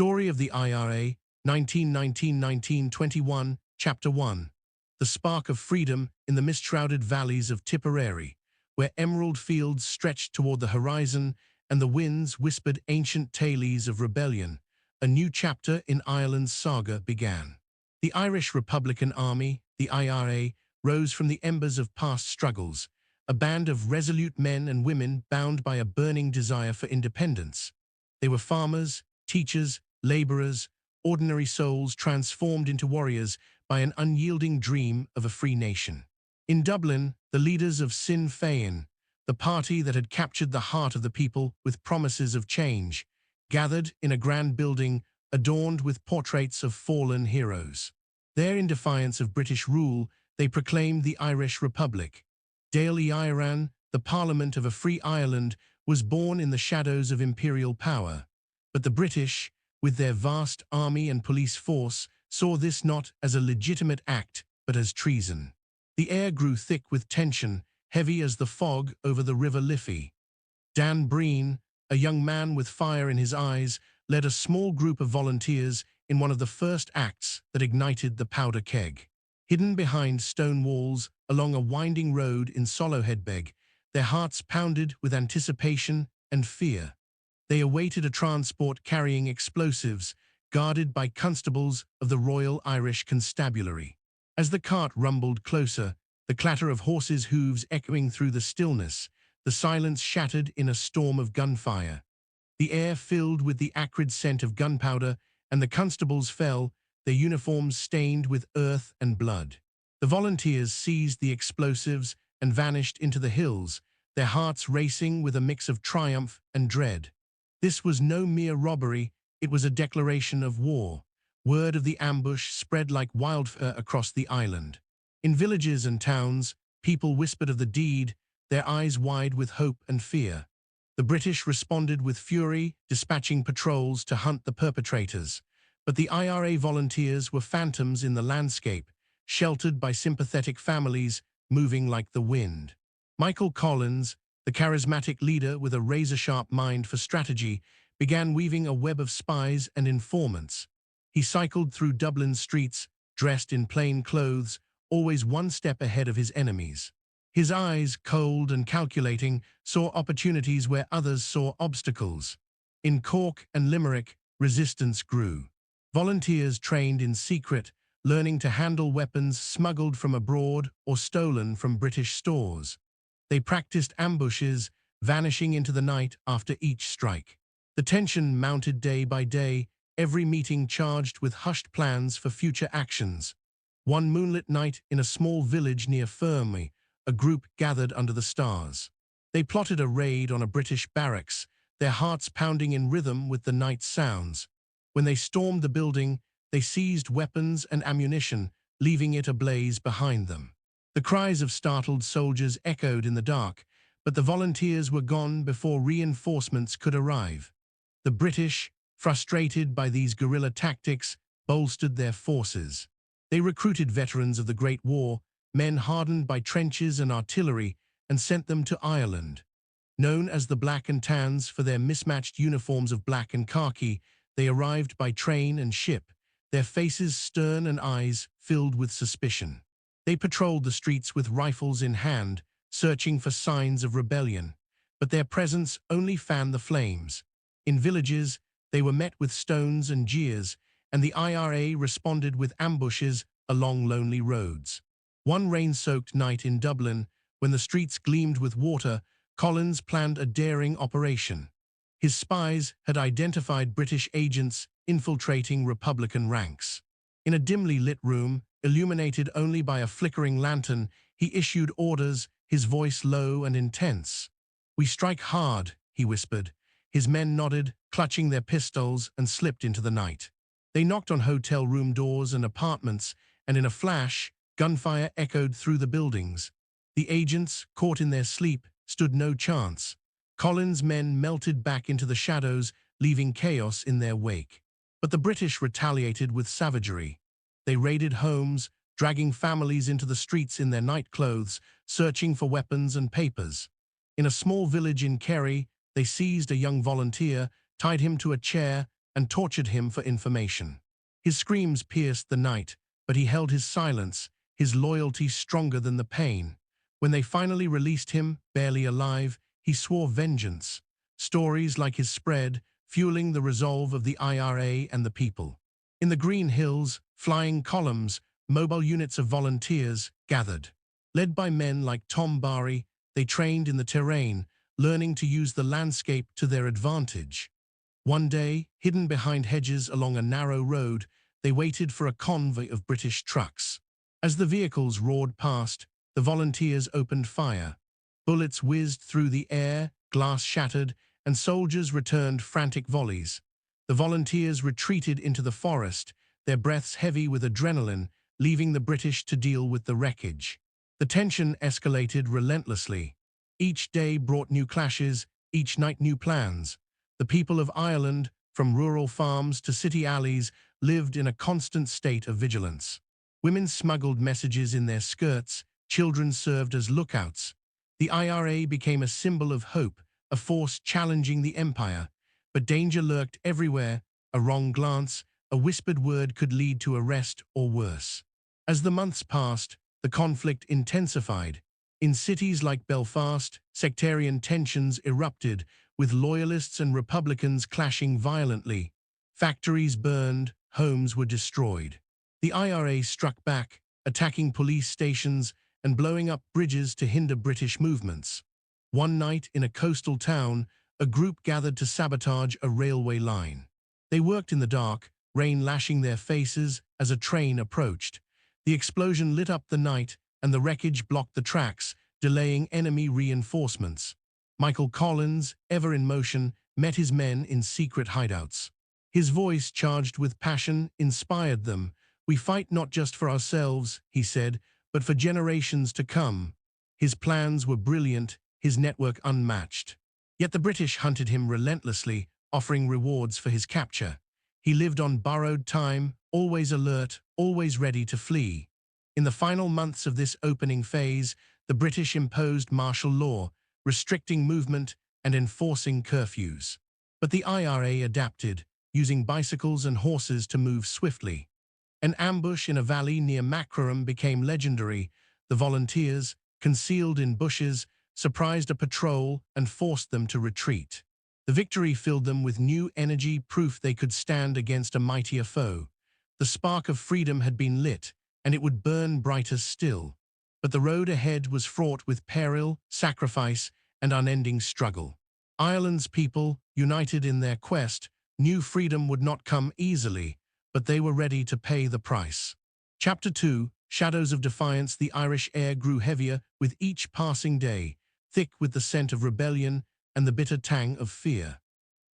Story of the IRA, 1919-1921, Chapter 1. The spark of freedom in the mist-shrouded valleys of Tipperary, where emerald fields stretched toward the horizon and the winds whispered ancient tales of rebellion. A new chapter in Ireland's saga began. The Irish Republican Army, the IRA, rose from the embers of past struggles, a band of resolute men and women bound by a burning desire for independence. They were farmers, teachers, laborers, ordinary souls transformed into warriors by an unyielding dream of a free nation. In Dublin, the leaders of Sinn Féin, the party that had captured the heart of the people with promises of change, gathered in a grand building adorned with portraits of fallen heroes. There, in defiance of British rule, they proclaimed the Irish Republic. Dáil Éireann, the Parliament of a free Ireland, was born in the shadows of imperial power. But the British, with their vast army and police force, saw this not as a legitimate act, but as treason. The air grew thick with tension, heavy as the fog over the River Liffey. Dan Breen, a young man with fire in his eyes, led a small group of volunteers in one of the first acts that ignited the powder keg. Hidden behind stone walls along a winding road in Soloheadbeg, their hearts pounded with anticipation and fear. They awaited a transport carrying explosives, guarded by constables of the Royal Irish Constabulary. As the cart rumbled closer, the clatter of horses' hooves echoing through the stillness, the silence shattered in a storm of gunfire. The air filled with the acrid scent of gunpowder, and the constables fell, their uniforms stained with earth and blood. The volunteers seized the explosives and vanished into the hills, their hearts racing with a mix of triumph and dread. This was no mere robbery, it was a declaration of war. Word of the ambush spread like wildfire across the island. In villages and towns, people whispered of the deed, their eyes wide with hope and fear. The British responded with fury, dispatching patrols to hunt the perpetrators. But the IRA volunteers were phantoms in the landscape, sheltered by sympathetic families moving like the wind. Michael Collins, the charismatic leader with a razor-sharp mind for strategy, began weaving a web of spies and informants. He cycled through Dublin's streets, dressed in plain clothes, always one step ahead of his enemies. His eyes, cold and calculating, saw opportunities where others saw obstacles. In Cork and Limerick, resistance grew. Volunteers trained in secret, learning to handle weapons smuggled from abroad or stolen from British stores. They practiced ambushes, vanishing into the night after each strike. The tension mounted day by day, every meeting charged with hushed plans for future actions. One moonlit night in a small village near Fermy, a group gathered under the stars. They plotted a raid on a British barracks, their hearts pounding in rhythm with the night's sounds. When they stormed the building, they seized weapons and ammunition, leaving it ablaze behind them. The cries of startled soldiers echoed in the dark, but the volunteers were gone before reinforcements could arrive. The British, frustrated by these guerrilla tactics, bolstered their forces. They recruited veterans of the Great War, men hardened by trenches and artillery, and sent them to Ireland. Known as the Black and Tans for their mismatched uniforms of black and khaki, they arrived by train and ship, their faces stern and eyes filled with suspicion. They patrolled the streets with rifles in hand, searching for signs of rebellion, but their presence only fanned the flames. In villages, they were met with stones and jeers, and the IRA responded with ambushes along lonely roads. One rain-soaked night in Dublin, when the streets gleamed with water, Collins planned a daring operation. His spies had identified British agents infiltrating Republican ranks. In a dimly lit room, illuminated only by a flickering lantern, he issued orders, his voice low and intense. "We strike hard," he whispered. His men nodded, clutching their pistols, and slipped into the night. They knocked on hotel room doors and apartments, and in a flash, gunfire echoed through the buildings. The agents, caught in their sleep, stood no chance. Collins' men melted back into the shadows, leaving chaos in their wake. But the British retaliated with savagery. They raided homes, dragging families into the streets in their nightclothes, searching for weapons and papers. In a small village in Kerry, they seized a young volunteer, tied him to a chair, and tortured him for information. His screams pierced the night, but he held his silence, his loyalty stronger than the pain. When they finally released him, barely alive, he swore vengeance. Stories like his spread, fueling the resolve of the IRA and the people. In the Green Hills, flying columns, mobile units of volunteers gathered. Led by men like Tom Barry, they trained in the terrain, learning to use the landscape to their advantage. One day, hidden behind hedges along a narrow road, they waited for a convoy of British trucks. As the vehicles roared past, the volunteers opened fire. Bullets whizzed through the air, glass shattered, and soldiers returned frantic volleys. The volunteers retreated into the forest, their breaths heavy with adrenaline, leaving the British to deal with the wreckage. The tension escalated relentlessly. Each day brought new clashes, each night new plans. The people of Ireland, from rural farms to city alleys, lived in a constant state of vigilance. Women smuggled messages in their skirts, children served as lookouts. The IRA became a symbol of hope, a force challenging the empire. But danger lurked everywhere. A wrong glance, a whispered word could lead to arrest or worse. As the months passed, the conflict intensified. In cities like Belfast, sectarian tensions erupted, with loyalists and Republicans clashing violently. Factories burned, homes were destroyed. The IRA struck back, attacking police stations and blowing up bridges to hinder British movements. One night in a coastal town, a group gathered to sabotage a railway line. They worked in the dark, rain lashing their faces as a train approached. The explosion lit up the night, and the wreckage blocked the tracks, delaying enemy reinforcements. Michael Collins, ever in motion, met his men in secret hideouts. His voice, charged with passion, inspired them. "We fight not just for ourselves," he said, "but for generations to come." His plans were brilliant, his network unmatched. Yet the British hunted him relentlessly, offering rewards for his capture. He lived on borrowed time, always alert, always ready to flee. In the final months of this opening phase, the British imposed martial law, restricting movement and enforcing curfews. But the IRA adapted, using bicycles and horses to move swiftly. An ambush in a valley near Macroom became legendary. The volunteers, concealed in bushes, surprised a patrol and forced them to retreat. The victory filled them with new energy, proof they could stand against a mightier foe. The spark of freedom had been lit, and it would burn brighter still. But the road ahead was fraught with peril, sacrifice, and unending struggle. Ireland's people, united in their quest, knew freedom would not come easily, but they were ready to pay the price. Chapter 2, Shadows of Defiance. The Irish air grew heavier with each passing day, thick with the scent of rebellion and the bitter tang of fear.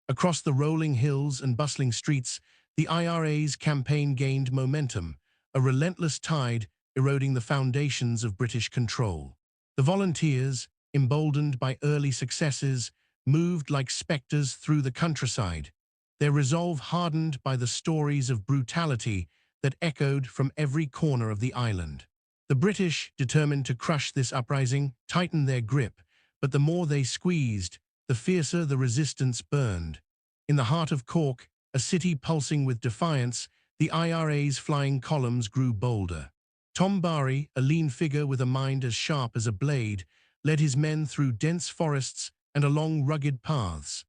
Across the rolling hills and bustling streets, the IRA's campaign gained momentum, a relentless tide eroding the foundations of British control. The volunteers, emboldened by early successes, moved like specters through the countryside, their resolve hardened by the stories of brutality that echoed from every corner of the island. The British, determined to crush this uprising, tightened their grip, but the more they squeezed, the fiercer the resistance burned. In the heart of Cork, a city pulsing with defiance, the IRA's flying columns grew bolder. Tom Barry, a lean figure with a mind as sharp as a blade, led his men through dense forests and along rugged paths.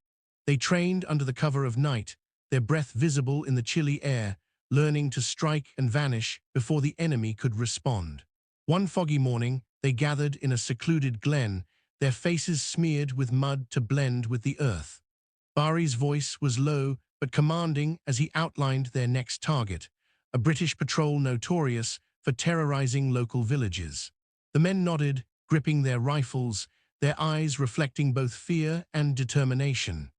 They trained under the cover of night, their breath visible in the chilly air, learning to strike and vanish before the enemy could respond. One foggy morning, they gathered in a secluded glen, their faces smeared with mud to blend with the earth. Barry's voice was low but commanding as he outlined their next target, a British patrol notorious for terrorizing local villages. The men nodded, gripping their rifles, their eyes reflecting both fear and determination.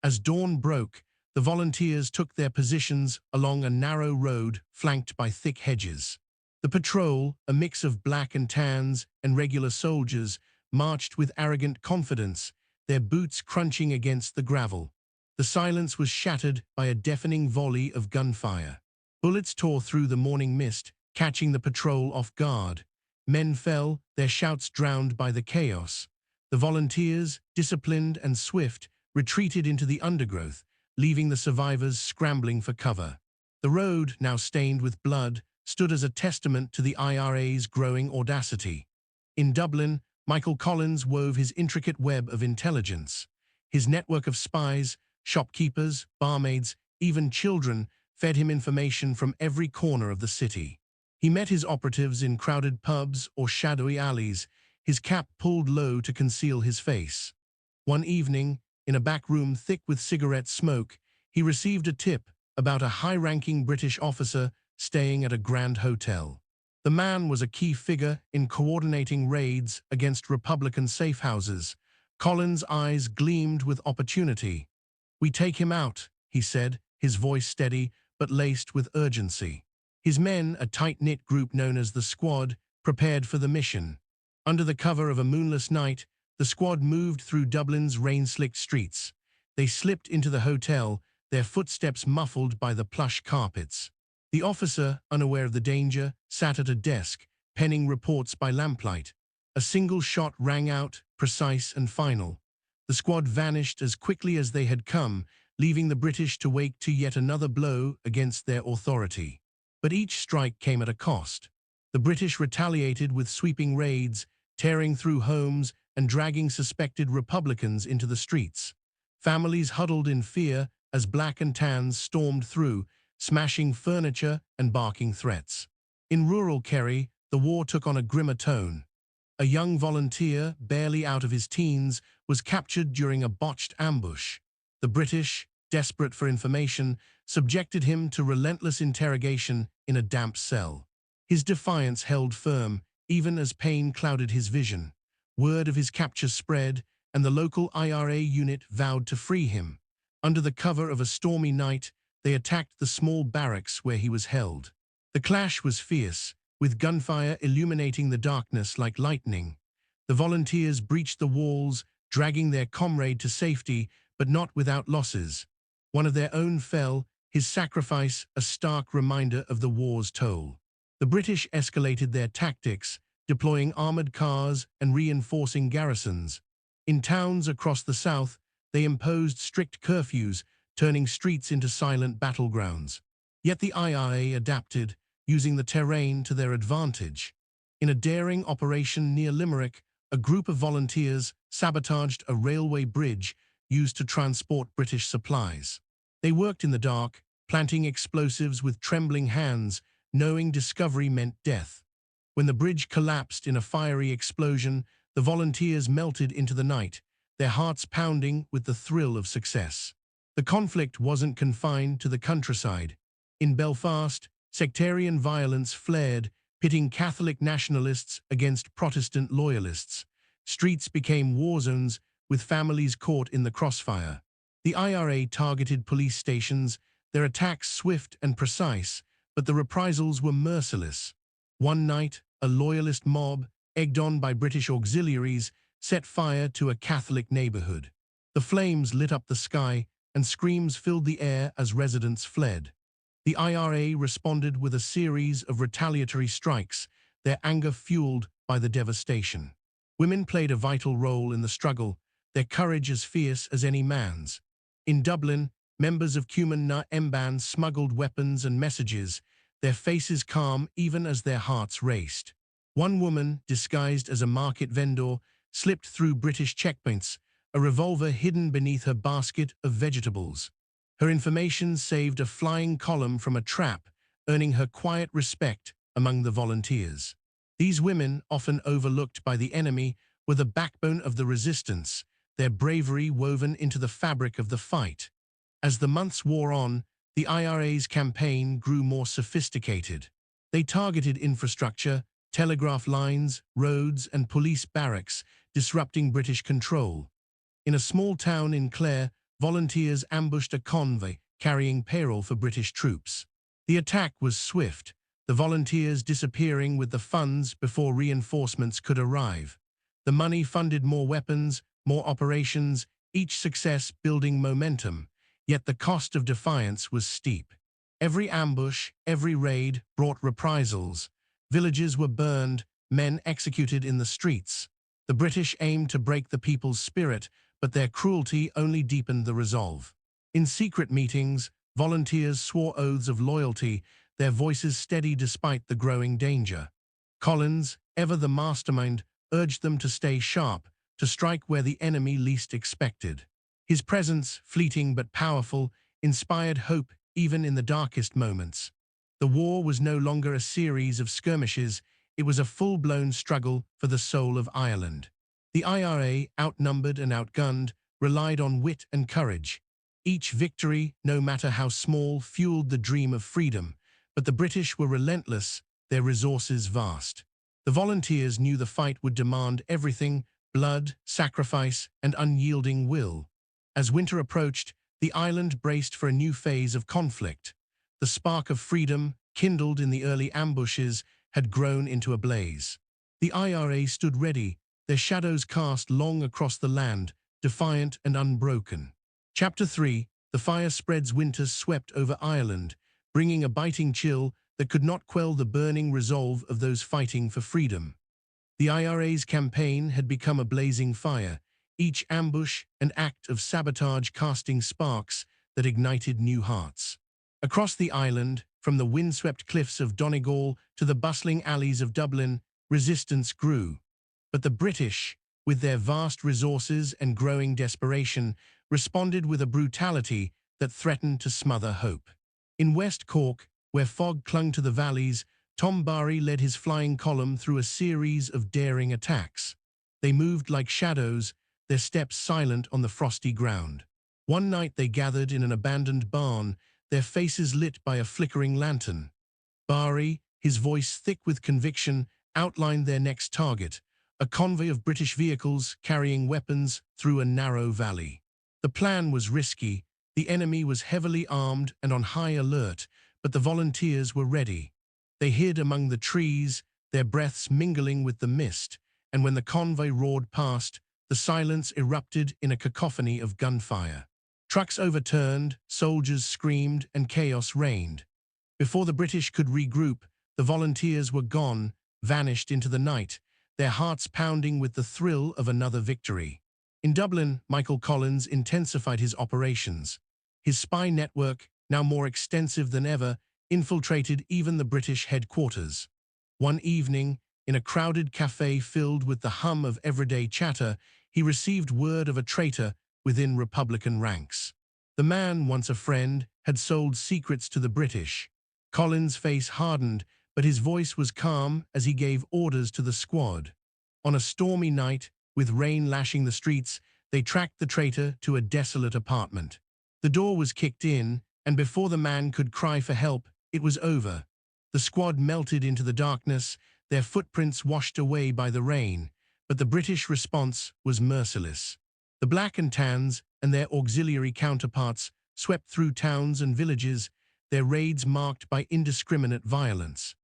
As dawn broke, the volunteers took their positions along a narrow road flanked by thick hedges. The patrol, a mix of black and tans and regular soldiers, marched with arrogant confidence, their boots crunching against the gravel. The silence was shattered by a deafening volley of gunfire. Bullets tore through the morning mist, catching the patrol off guard. Men fell, their shouts drowned by the chaos. The volunteers, disciplined and swift, retreated into the undergrowth, leaving the survivors scrambling for cover. The road, now stained with blood, stood as a testament to the IRA's growing audacity. In Dublin, Michael Collins wove his intricate web of intelligence. His network of spies, shopkeepers, barmaids, even children, fed him information from every corner of the city. He met his operatives in crowded pubs or shadowy alleys, his cap pulled low to conceal his face. One evening, in a back room thick with cigarette smoke, he received a tip about a high-ranking British officer staying at a grand hotel. The man was a key figure in coordinating raids against Republican safehouses. Collins' eyes gleamed with opportunity. "We take him out," he said, his voice steady but laced with urgency. His men, a tight-knit group known as the Squad, prepared for the mission. Under the cover of a moonless night, the Squad moved through Dublin's rain-slicked streets. They slipped into the hotel, their footsteps muffled by the plush carpets. The officer, unaware of the danger, sat at a desk, penning reports by lamplight. A single shot rang out, precise and final. The Squad vanished as quickly as they had come, leaving the British to wake to yet another blow against their authority. But each strike came at a cost. The British retaliated with sweeping raids, tearing through homes and dragging suspected Republicans into the streets. Families huddled in fear as black and tans stormed through, smashing furniture and barking threats. In rural Kerry, the war took on a grimmer tone. A young volunteer, barely out of his teens, was captured during a botched ambush. The British, desperate for information, subjected him to relentless interrogation in a damp cell. His defiance held firm, even as pain clouded his vision. Word of his capture spread, and the local IRA unit vowed to free him. Under the cover of a stormy night, they attacked the small barracks where he was held. The clash was fierce, with gunfire illuminating the darkness like lightning. The volunteers breached the walls, dragging their comrade to safety, but not without losses. One of their own fell, his sacrifice a stark reminder of the war's toll. The British escalated their tactics, deploying armored cars and reinforcing garrisons. In towns across the south, they imposed strict curfews, turning streets into silent battlegrounds. Yet the IRA adapted, using the terrain to their advantage. In a daring operation near Limerick, a group of volunteers sabotaged a railway bridge used to transport British supplies. They worked in the dark, planting explosives with trembling hands, knowing discovery meant death. When the bridge collapsed in a fiery explosion, the volunteers melted into the night, their hearts pounding with the thrill of success. The conflict wasn't confined to the countryside. In Belfast, sectarian violence flared, pitting Catholic nationalists against Protestant loyalists. Streets became war zones, with families caught in the crossfire. The IRA targeted police stations, their attacks swift and precise, but the reprisals were merciless. One night, a loyalist mob, egged on by British auxiliaries, set fire to a Catholic neighborhood. The flames lit up the sky, and screams filled the air as residents fled. The IRA responded with a series of retaliatory strikes, their anger fueled by the devastation. Women played a vital role in the struggle, their courage as fierce as any man's. In Dublin, members of Cumann na Mban smuggled weapons and messages, their faces calm even as their hearts raced. One woman, disguised as a market vendor, slipped through British checkpoints, a revolver hidden beneath her basket of vegetables. Her information saved a flying column from a trap, earning her quiet respect among the volunteers. These women, often overlooked by the enemy, were the backbone of the resistance, their bravery woven into the fabric of the fight. As the months wore on, the IRA's campaign grew more sophisticated. They targeted infrastructure, telegraph lines, roads, and police barracks, disrupting British control. In a small town in Clare, volunteers ambushed a convoy carrying payroll for British troops. The attack was swift, the volunteers disappearing with the funds before reinforcements could arrive. The money funded more weapons, more operations, each success building momentum, yet the cost of defiance was steep. Every ambush, every raid brought reprisals. Villages were burned, men executed in the streets. The British aimed to break the people's spirit, but their cruelty only deepened the resolve. In secret meetings, volunteers swore oaths of loyalty, their voices steady despite the growing danger. Collins, ever the mastermind, urged them to stay sharp, to strike where the enemy least expected. His presence, fleeting but powerful, inspired hope even in the darkest moments. The war was no longer a series of skirmishes, it was a full-blown struggle for the soul of Ireland. The IRA, outnumbered and outgunned, relied on wit and courage. Each victory, no matter how small, fueled the dream of freedom, but the British were relentless, their resources vast. The volunteers knew the fight would demand everything: blood, sacrifice, and unyielding will. As winter approached, the island braced for a new phase of conflict. The spark of freedom, kindled in the early ambushes, had grown into a blaze. The IRA stood ready, their shadows cast long across the land, defiant and unbroken. Chapter 3: The fire spreads. Winter swept over Ireland, bringing a biting chill that could not quell the burning resolve of those fighting for freedom. The IRA's campaign had become a blazing fire, each ambush an act of sabotage casting sparks that ignited new hearts. Across the island, from the windswept cliffs of Donegal to the bustling alleys of Dublin, resistance grew. But the British, with their vast resources and growing desperation, responded with a brutality that threatened to smother hope. In West Cork, where fog clung to the valleys, Tom Barry led his flying column through a series of daring attacks. They moved like shadows, their steps silent on the frosty ground. One night they gathered in an abandoned barn, their faces lit by a flickering lantern. Barry, his voice thick with conviction, outlined their next target: a convoy of British vehicles carrying weapons through a narrow valley. The plan was risky, the enemy was heavily armed and on high alert, but the volunteers were ready. They hid among the trees, their breaths mingling with the mist, and when the convoy roared past, the silence erupted in a cacophony of gunfire. Trucks overturned, soldiers screamed, and chaos reigned. Before the British could regroup, the volunteers were gone, vanished into the night, their hearts pounding with the thrill of another victory. In Dublin, Michael Collins intensified his operations. His spy network, now more extensive than ever, infiltrated even the British headquarters. One evening, in a crowded cafe filled with the hum of everyday chatter, he received word of a traitor within Republican ranks. The man, once a friend, had sold secrets to the British. Collins' face hardened, but his voice was calm as he gave orders to the squad. On a stormy night, with rain lashing the streets, they tracked the traitor to a desolate apartment. The door was kicked in, and before the man could cry for help, it was over. The squad melted into the darkness, their footprints washed away by the rain, but the British response was merciless. The Black and Tans and their auxiliary counterparts swept through towns and villages, their raids marked by indiscriminate violence.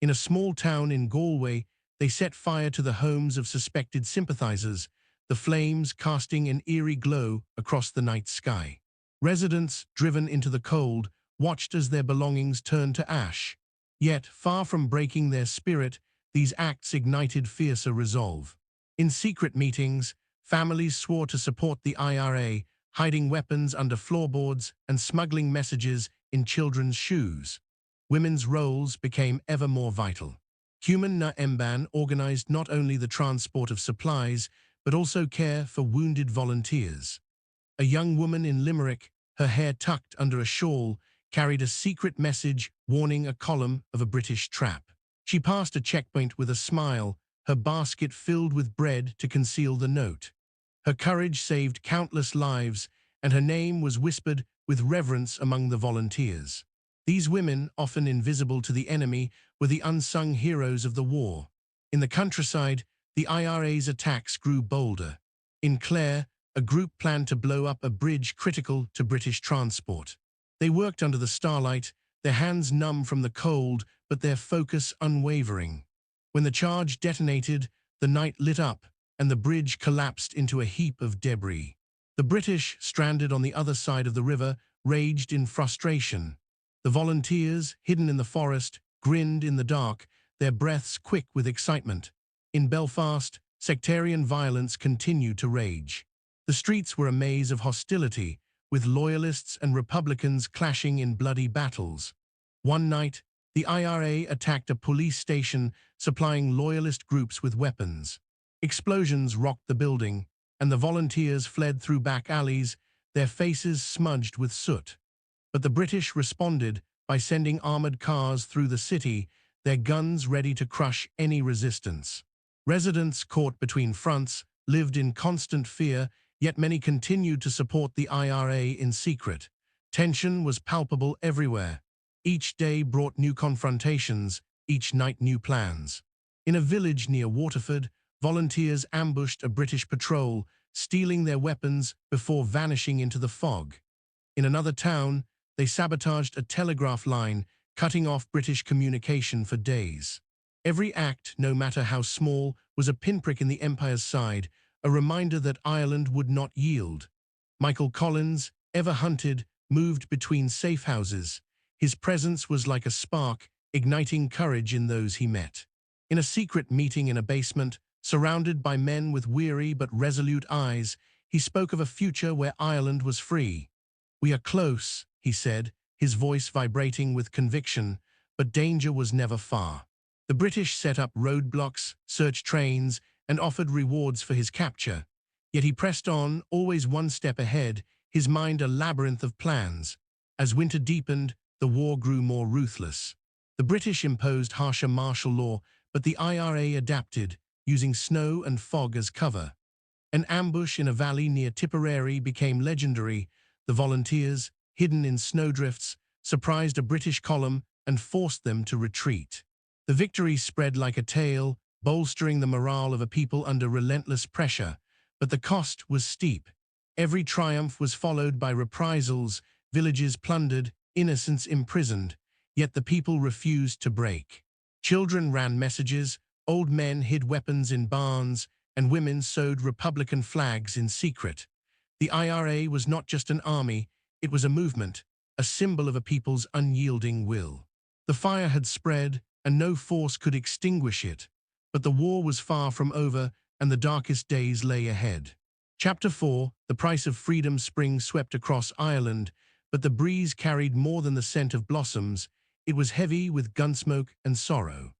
In a small town in Galway, they set fire to the homes of suspected sympathizers, the flames casting an eerie glow across the night sky. Residents, driven into the cold, watched as their belongings turned to ash. Yet, far from breaking their spirit, these acts ignited fiercer resolve. In secret meetings, families swore to support the IRA, hiding weapons under floorboards and smuggling messages in children's shoes. Women's roles became ever more vital. Human na Mban organized not only the transport of supplies, but also care for wounded volunteers. A young woman in Limerick, her hair tucked under a shawl, carried a secret message warning a column of a British trap. She passed a checkpoint with a smile, her basket filled with bread to conceal the note. Her courage saved countless lives, and her name was whispered with reverence among the volunteers. These women, often invisible to the enemy, were the unsung heroes of the war. In the countryside, the IRA's attacks grew bolder. In Clare, a group planned to blow up a bridge critical to British transport. They worked under the starlight, their hands numb from the cold, but their focus unwavering. When the charge detonated, the night lit up, and the bridge collapsed into a heap of debris. The British, stranded on the other side of the river, raged in frustration. The volunteers, hidden in the forest, grinned in the dark, their breaths quick with excitement. In Belfast, sectarian violence continued to rage. The streets were a maze of hostility, with loyalists and Republicans clashing in bloody battles. One night, the IRA attacked a police station supplying loyalist groups with weapons. Explosions rocked the building, and the volunteers fled through back alleys, their faces smudged with soot. But the British responded by sending armored cars through the city, their guns ready to crush any resistance. Residents caught between fronts lived in constant fear, yet many continued to support the IRA in secret. Tension was palpable everywhere. Each day brought new confrontations, each night new plans. In a village near Waterford, volunteers ambushed a British patrol, stealing their weapons before vanishing into the fog. In another town, they sabotaged a telegraph line, cutting off British communication for days. Every act, no matter how small, was a pinprick in the Empire's side, a reminder that Ireland would not yield. Michael Collins, ever hunted, moved between safe houses. His presence was like a spark, igniting courage in those he met. In a secret meeting in a basement, surrounded by men with weary but resolute eyes, he spoke of a future where Ireland was free. "We are close," he said, his voice vibrating with conviction, but danger was never far. The British set up roadblocks, searched trains, and offered rewards for his capture. Yet he pressed on, always one step ahead, his mind a labyrinth of plans. As winter deepened, the war grew more ruthless. The British imposed harsher martial law, but the IRA adapted, using snow and fog as cover. An ambush in a valley near Tipperary became legendary. The volunteers, hidden in snowdrifts, surprised a British column and forced them to retreat. The victory spread like a tale, bolstering the morale of a people under relentless pressure, but the cost was steep. Every triumph was followed by reprisals, villages plundered, innocents imprisoned, yet the people refused to break. Children ran messages, old men hid weapons in barns, and women sewed Republican flags in secret. The IRA was not just an army, it was a movement, a symbol of a people's unyielding will. The fire had spread, and no force could extinguish it, but the war was far from over, and the darkest days lay ahead. Chapter 4, The Price of Freedom. Spring swept across Ireland, but the breeze carried more than the scent of blossoms. It was heavy with gunsmoke and sorrow.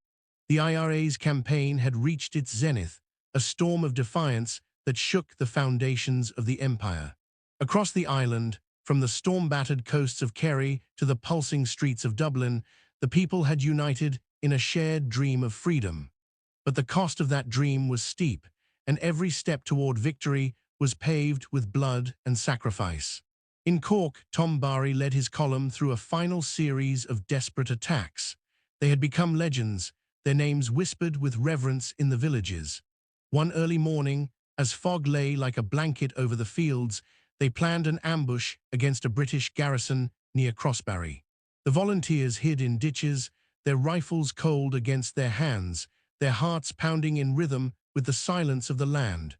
The IRA's campaign had reached its zenith, a storm of defiance that shook the foundations of the empire. Across the island, from the storm-battered coasts of Kerry to the pulsing streets of Dublin, the people had united in a shared dream of freedom. But the cost of that dream was steep, and every step toward victory was paved with blood and sacrifice. In Cork, Tom Barry led his column through a final series of desperate attacks. They had become legends, their names whispered with reverence in the villages. One early morning, as fog lay like a blanket over the fields, they planned an ambush against a British garrison near Crossbarry. The volunteers hid in ditches, their rifles cold against their hands, their hearts pounding in rhythm with the silence of the land.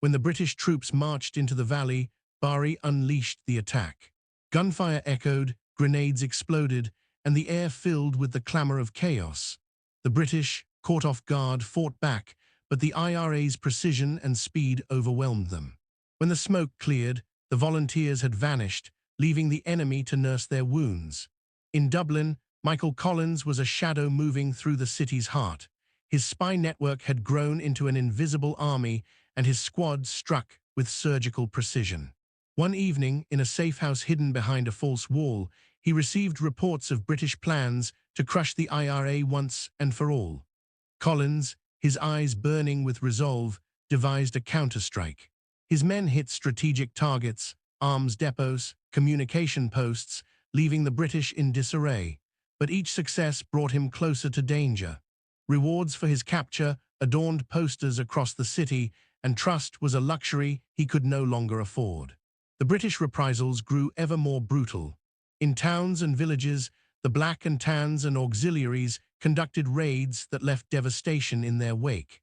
When the British troops marched into the valley, Barry unleashed the attack. Gunfire echoed, grenades exploded, and the air filled with the clamor of chaos. The British, caught off guard, fought back, but the IRA's precision and speed overwhelmed them. When the smoke cleared, the volunteers had vanished, leaving the enemy to nurse their wounds. In Dublin, Michael Collins was a shadow moving through the city's heart. His spy network had grown into an invisible army, and his squad struck with surgical precision. One evening, in a safe house hidden behind a false wall, he received reports of British plans to crush the IRA once and for all. Collins, his eyes burning with resolve, devised a counterstrike. His men hit strategic targets, arms depots, communication posts, leaving the British in disarray. But each success brought him closer to danger. Rewards for his capture adorned posters across the city, and trust was a luxury he could no longer afford. The British reprisals grew ever more brutal. In towns and villages, the Black and Tans and auxiliaries conducted raids that left devastation in their wake.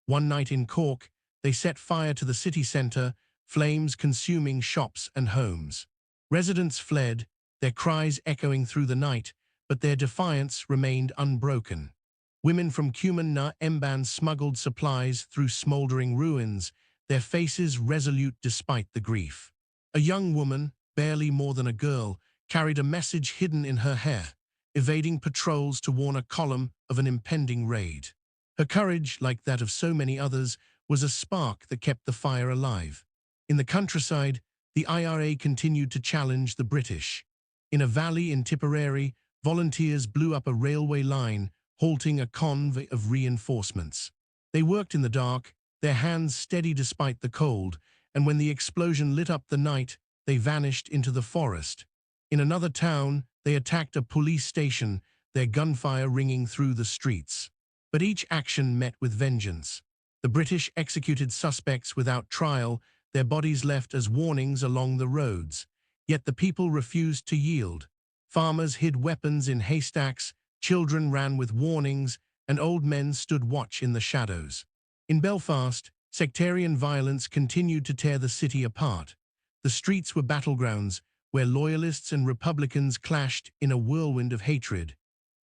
One night in Cork, they set fire to the city centre, flames consuming shops and homes. Residents fled, their cries echoing through the night, but their defiance remained unbroken. Women from Cuman na Mban smuggled supplies through smouldering ruins, their faces resolute despite the grief. A young woman, barely more than a girl, carried a message hidden in her hair, evading patrols to warn a column of an impending raid. Her courage, like that of so many others, was a spark that kept the fire alive. In the countryside, the IRA continued to challenge the British. In a valley in Tipperary, volunteers blew up a railway line, halting a convoy of reinforcements. They worked in the dark, their hands steady despite the cold, and when the explosion lit up the night, they vanished into the forest. In another town, they attacked a police station, their gunfire ringing through the streets. But each action met with vengeance. The British executed suspects without trial, their bodies left as warnings along the roads. Yet the people refused to yield. Farmers hid weapons in haystacks, children ran with warnings, and old men stood watch in the shadows. In Belfast, sectarian violence continued to tear the city apart. The streets were battlegrounds, where loyalists and Republicans clashed in a whirlwind of hatred.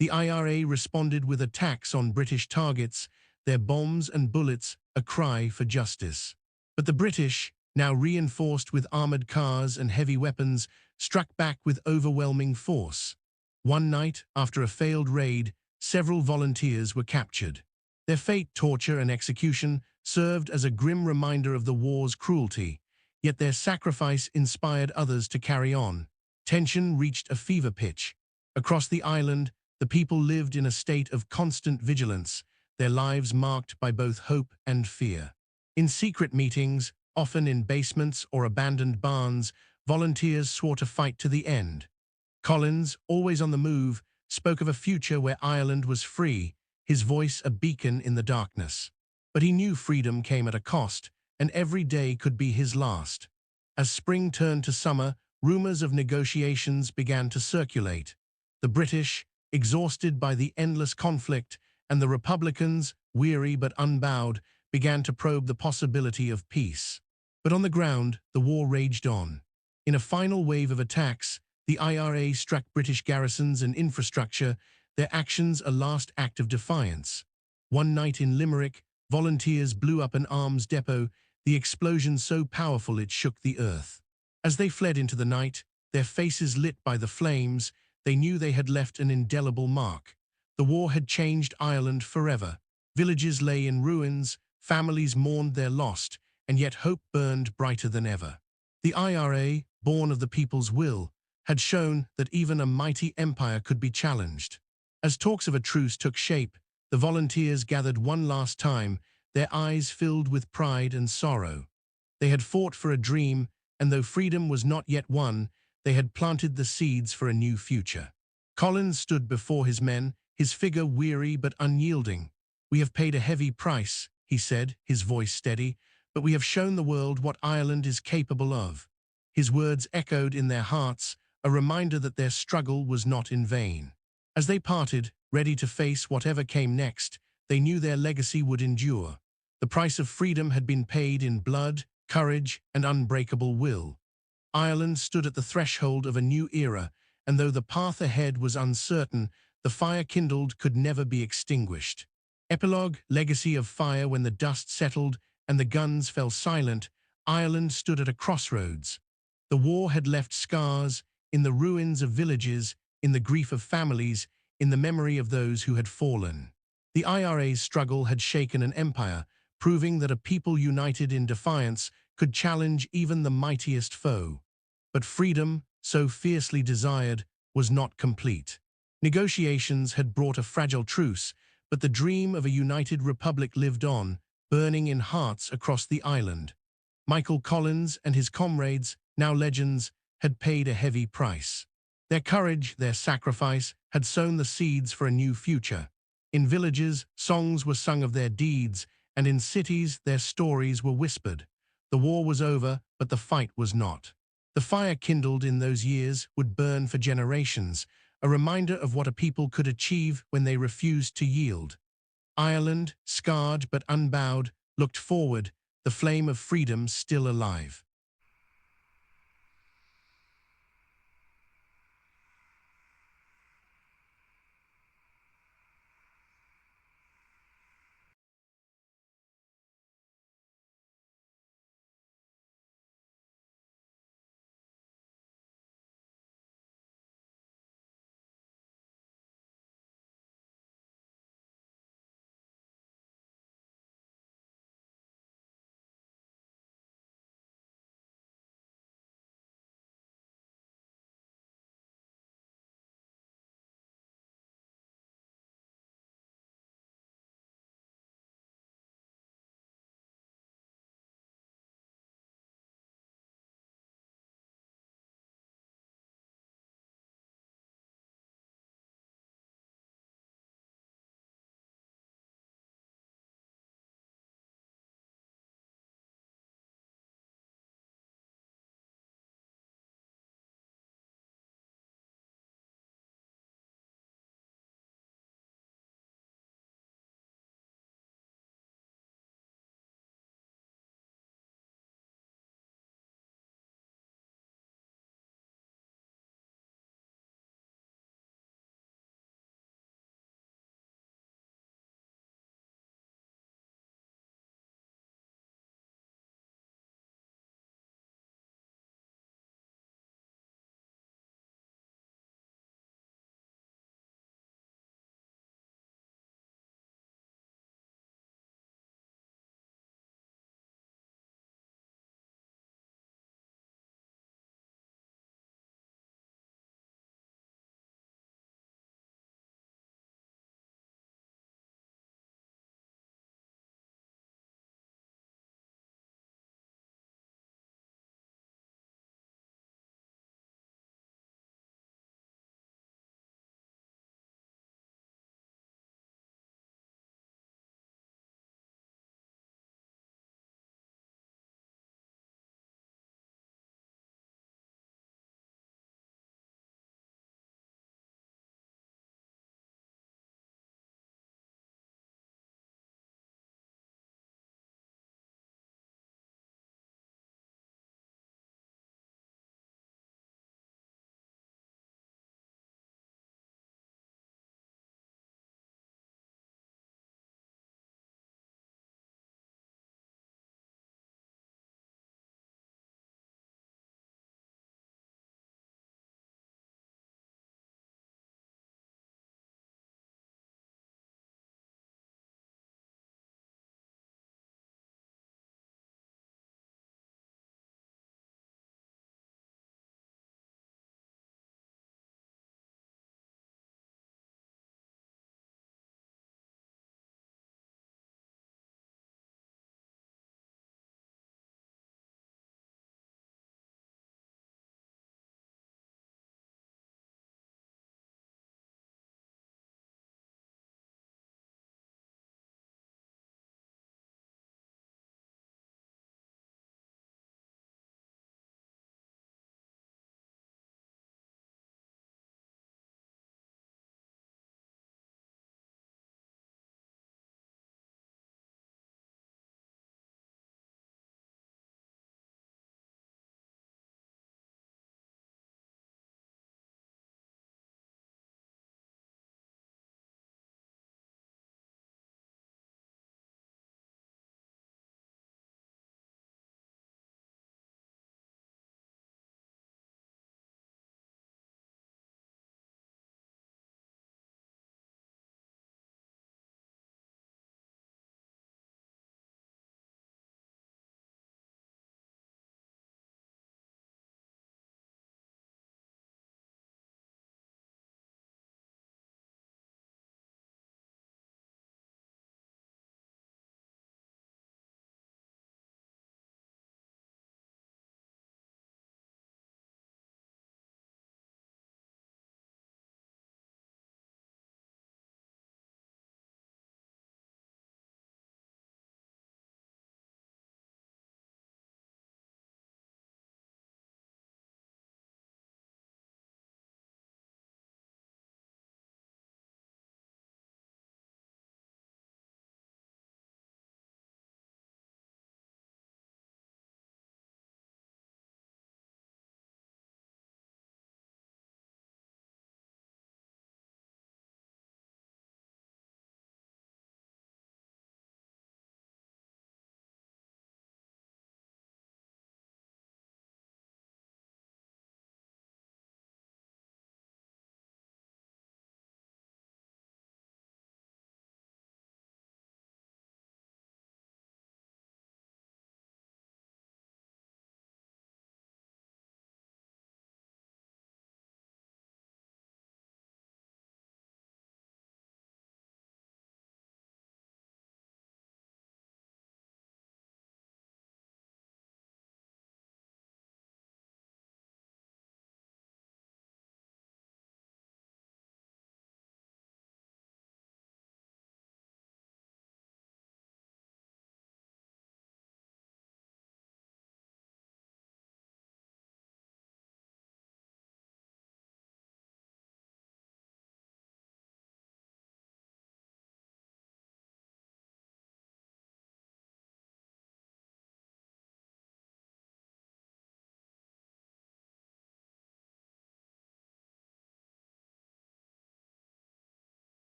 The IRA responded with attacks on British targets, their bombs and bullets a cry for justice. But the British, now reinforced with armored cars and heavy weapons, struck back with overwhelming force. One night, after a failed raid, several volunteers were captured. Their fate, torture and execution, served as a grim reminder of the war's cruelty, yet their sacrifice inspired others to carry on. Tension reached a fever pitch. Across the island, the people lived in a state of constant vigilance, their lives marked by both hope and fear. In secret meetings, often in basements or abandoned barns, volunteers swore to fight to the end. Collins, always on the move, spoke of a future where Ireland was free, his voice a beacon in the darkness. But he knew freedom came at a cost, and every day could be his last. As spring turned to summer, rumors of negotiations began to circulate. The British, exhausted by the endless conflict, and the Republicans, weary but unbowed, began to probe the possibility of peace. But on the ground, the war raged on. In a final wave of attacks, the IRA struck British garrisons and infrastructure, their actions a last act of defiance. One night in Limerick, volunteers blew up an arms depot, the explosion so powerful it shook the earth. As they fled into the night, their faces lit by the flames, they knew they had left an indelible mark. The war had changed Ireland forever. Villages lay in ruins, families mourned their lost, and yet hope burned brighter than ever. The IRA, born of the people's will, had shown that even a mighty empire could be challenged. As talks of a truce took shape, the volunteers gathered one last time, their eyes filled with pride and sorrow. They had fought for a dream, and though freedom was not yet won, they had planted the seeds for a new future. Collins stood before his men, his figure weary but unyielding. "We have paid a heavy price," he said, his voice steady, "but we have shown the world what Ireland is capable of." His words echoed in their hearts, a reminder that their struggle was not in vain. As they parted, ready to face whatever came next, they knew their legacy would endure. The price of freedom had been paid in blood, courage, and unbreakable will. Ireland stood at the threshold of a new era, and though the path ahead was uncertain, the fire kindled could never be extinguished. Epilogue, legacy of fire when the dust settled and the guns fell silent, Ireland stood at a crossroads. The war had left scars in the ruins of villages, in the grief of families, in the memory of those who had fallen. The IRA's struggle had shaken an empire, proving that a people united in defiance could challenge even the mightiest foe. But freedom, so fiercely desired, was not complete. Negotiations had brought a fragile truce, but the dream of a united republic lived on, burning in hearts across the island. Michael Collins and his comrades, now legends, had paid a heavy price. Their courage, their sacrifice, had sown the seeds for a new future. In villages, songs were sung of their deeds, and in cities, their stories were whispered. The war was over, but the fight was not. The fire kindled in those years would burn for generations, a reminder of what a people could achieve when they refused to yield. Ireland, scarred but unbowed, looked forward, the flame of freedom still alive.